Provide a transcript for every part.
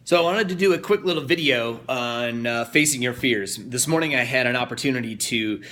So I wanted to do a quick little video on facing your fears. This morning I had an opportunity to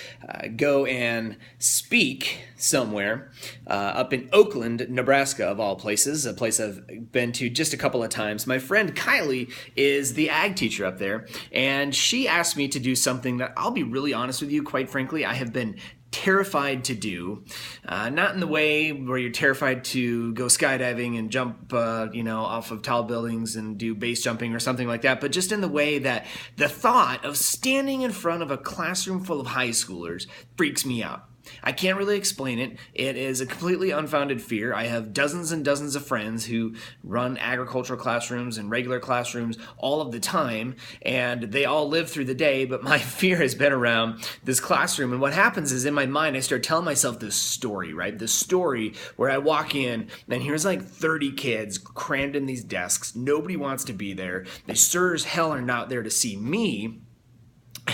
go and speak somewhere up in Oakland, Nebraska, of all places, a place I've been to just a couple of times. My friend Kylie is the ag teacher up there, and she asked me to do something that I'll be really honest with you, quite frankly, I have been terrified to do, not in the way where you're terrified to go skydiving and jump, off of tall buildings and do base jumping or something like that, but just in the way that the thought of standing in front of a classroom full of high schoolers freaks me out. I can't really explain it. It is a completely unfounded fear. I have dozens and dozens of friends who run agricultural classrooms and regular classrooms all of the time, and they all live through the day, but my fear has been around this classroom. And what happens is in my mind, I start telling myself this story, right? This story where I walk in and here's like 30 kids crammed in these desks. Nobody wants to be there. They sure as hell are not there to see me.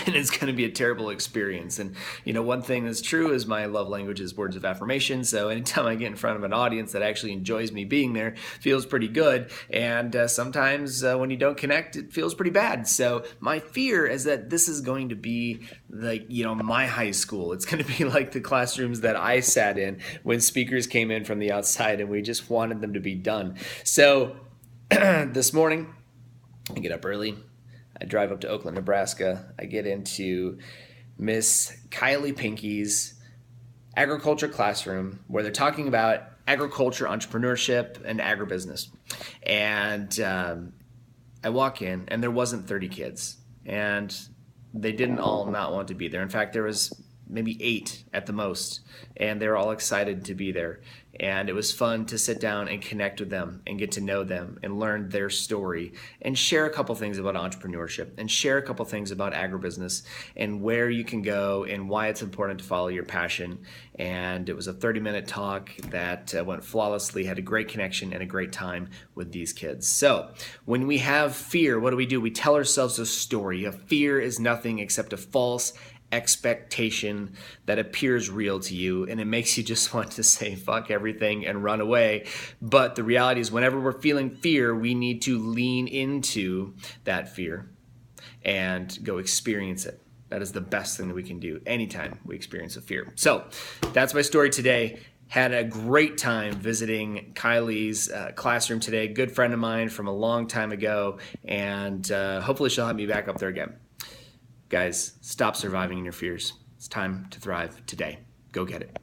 And it's going to be a terrible experience. And, one thing that's true is my love language is words of affirmation. So anytime I get in front of an audience that actually enjoys me being there, feels pretty good. And sometimes when you don't connect, it feels pretty bad. So my fear is that this is going to be like, my high school. It's going to be like the classrooms that I sat in when speakers came in from the outside and we just wanted them to be done. So this morning, I get up early. I drive up to Oakland, Nebraska. I get into Miss Kylie Pinky's agriculture classroom where they're talking about agriculture, entrepreneurship, and agribusiness. And I walk in, and there wasn't 30 kids. And they didn't all not want to be there. In fact, there was maybe 8 at the most, and they were all excited to be there. And it was fun to sit down and connect with them and get to know them and learn their story and share a couple things about entrepreneurship and share a couple things about agribusiness and where you can go and why it's important to follow your passion. And it was a 30-minute talk that went flawlessly, had a great connection and a great time with these kids. So when we have fear, what do? We tell ourselves a story. A fear is nothing except a false expectation that appears real to you, and it makes you just want to say fuck everything and run away. But the reality is whenever we're feeling fear, we need to lean into that fear and go experience it. That is the best thing that we can do anytime we experience a fear. So that's my story today. Had a great time visiting Kylie's classroom today. Good friend of mine from a long time ago, and hopefully she'll have me back up there again. Guys, stop surviving in your fears. It's time to thrive today. Go get it.